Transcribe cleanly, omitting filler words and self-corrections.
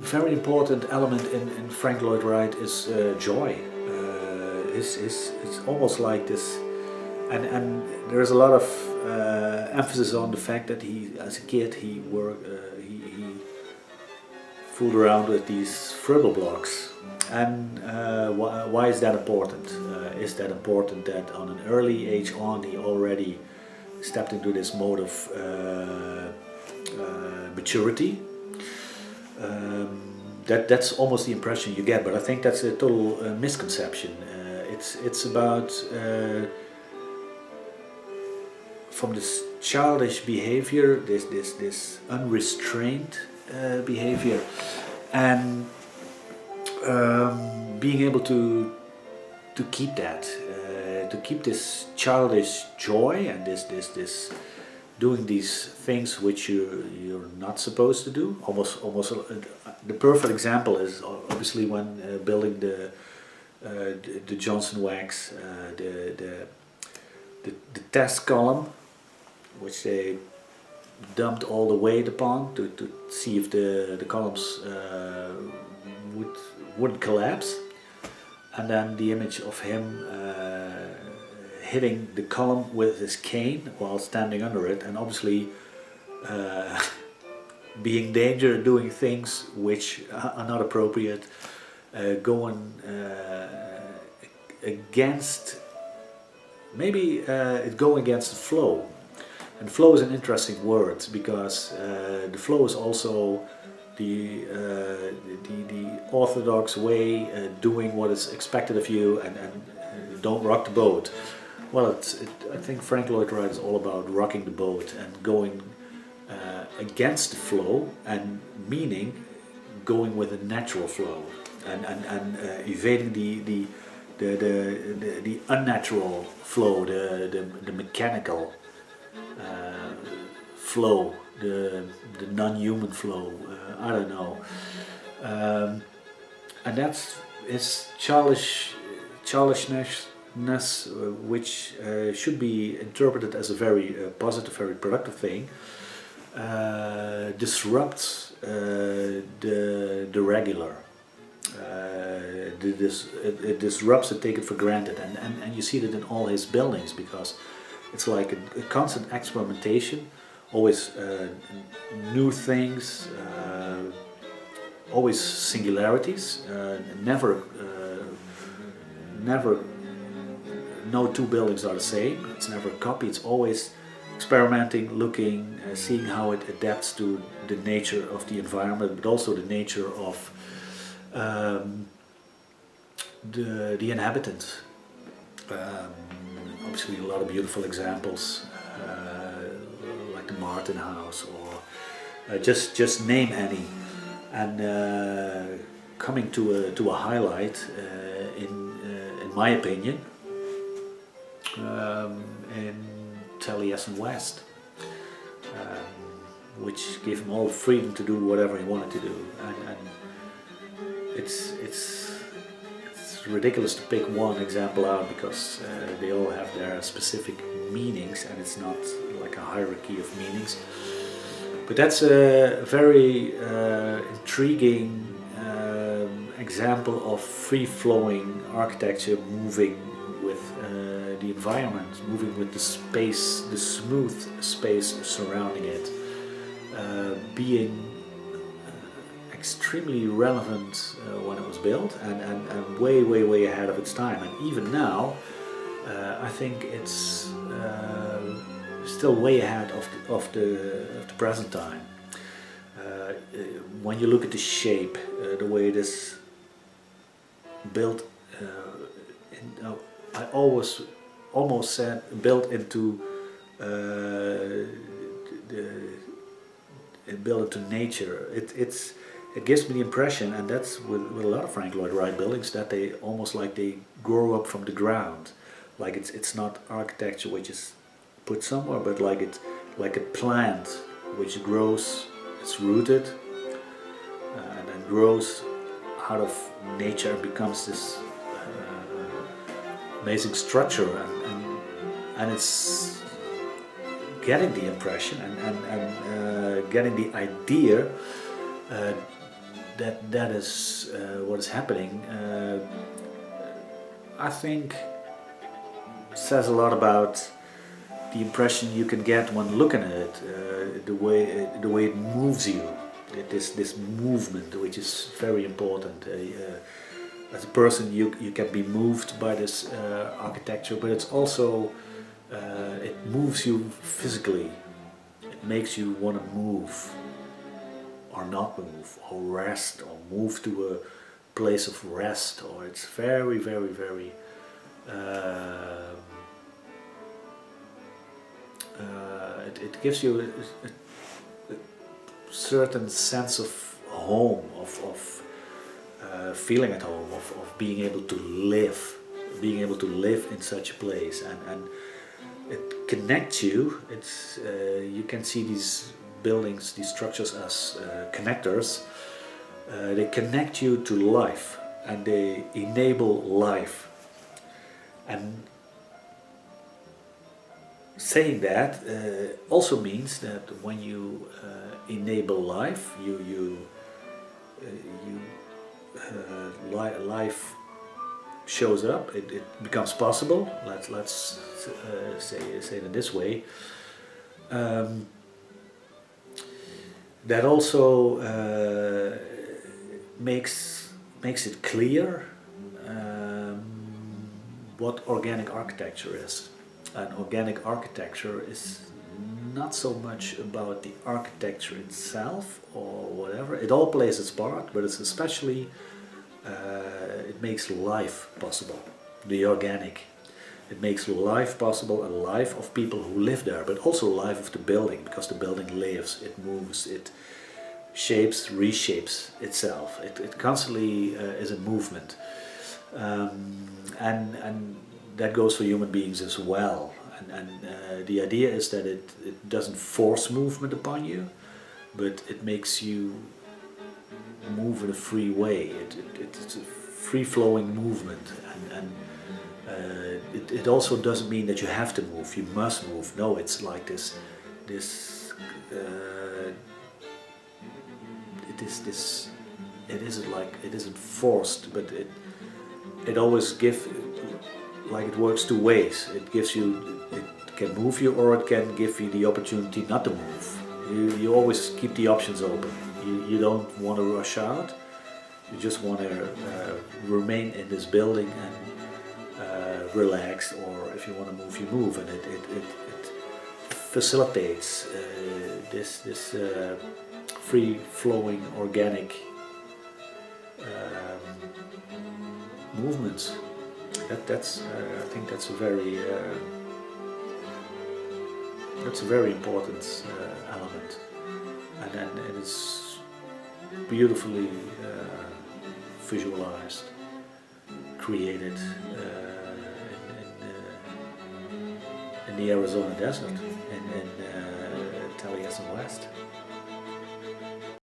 Very important element in Frank Lloyd Wright is joy. It's almost like this, and there's a lot of emphasis on the fact that he, as a kid, he fooled around with these Fribble blocks. And why is that important? Is that important that on an early age on he already stepped into this mode of maturity? That's almost the impression you get, but I think that's a total misconception. It's about from this childish behavior, this unrestrained behavior, and being able to keep that, to keep this childish joy and this doing these things which you're not supposed to do. Almost the perfect example is obviously when building the Johnson wax, the test column, which they dumped all the weight upon to see if the columns wouldn't collapse, and then the image of him hitting the column with his cane while standing under it, and obviously being in danger, doing things which are not appropriate, going against, maybe it's going against the flow. And flow is an interesting word, because the flow is also the orthodox way, doing what is expected of you, and don't rock the boat. Well, I think Frank Lloyd Wright is all about rocking the boat and going against the flow, and meaning going with a natural flow, and evading the unnatural flow, the mechanical flow, the non-human flow. I don't know, and that's childishness, which should be interpreted as a very positive, very productive thing. Disrupts the regular. It disrupts it, take it for granted, and you see that in all his buildings, because it's like a constant experimentation, always new things, always singularities, never no two buildings are the same. It's never a copy. It's always experimenting, looking, seeing how it adapts to the nature of the environment, but also the nature of the inhabitants. Obviously a lot of beautiful examples, like the Martin House, or just name any, and coming to a highlight in my opinion, in Taliesin West, which gave him all the freedom to do whatever he wanted to do, and it's ridiculous to pick one example out, because they all have their specific meanings, and it's not like a hierarchy of meanings. But that's a very intriguing example of free-flowing architecture, moving with the environment, moving with the space, the smooth space surrounding it, being extremely relevant when it was built, and way ahead of its time. And even now, I think it's still way ahead of the present time. When you look at the shape, the way it is built, I almost said built into nature. It gives me the impression, and that's with a lot of Frank Lloyd Wright buildings, that they almost like they grow up from the ground. Like it's not architecture which is put somewhere, but like it's like a plant which grows, it's rooted, and then grows out of nature and becomes this amazing structure, and it's getting the impression and getting the idea that is what is happening. I think says a lot about the impression you can get when looking at it, the way it moves you. This movement, which is very important. As a person, you can be moved by this architecture, but it's also it moves you physically. It makes you want to move, or not move, or rest, or move to a place of rest. Or it's very, very, very. It gives you a certain sense of home, of feeling at home, of being able to live in such a place, and it connects you. It's you can see these buildings, these structures as connectors. They connect you to life, and they enable life. And saying that also means that when you enable life, life shows up. It becomes possible. Let's say it in this way. That also makes it clear what organic architecture is. And organic architecture is not so much about the architecture itself or whatever. It all plays its part, but it's especially it makes life possible. The organic. It makes life possible, a life of people who live there, but also life of the building, because the building lives, it moves, it shapes, reshapes itself. It constantly is in movement. And that goes for human beings as well. And the idea is that it doesn't force movement upon you, but it makes you move in a free way. It's a free-flowing movement, and it also doesn't mean that you have to move, you must move. No, it's like this it isn't forced, but it always gives, like, it works two ways. It can move you, or it can give you the opportunity not to move. You always keep the options open. You don't want to rush out. You just want to remain in this building and relax, or if you want to move, you move, and it facilitates this free-flowing organic movements. That's I think that's a very important element, and then it is beautifully visualized, created in the Arizona desert, in Taliesin West.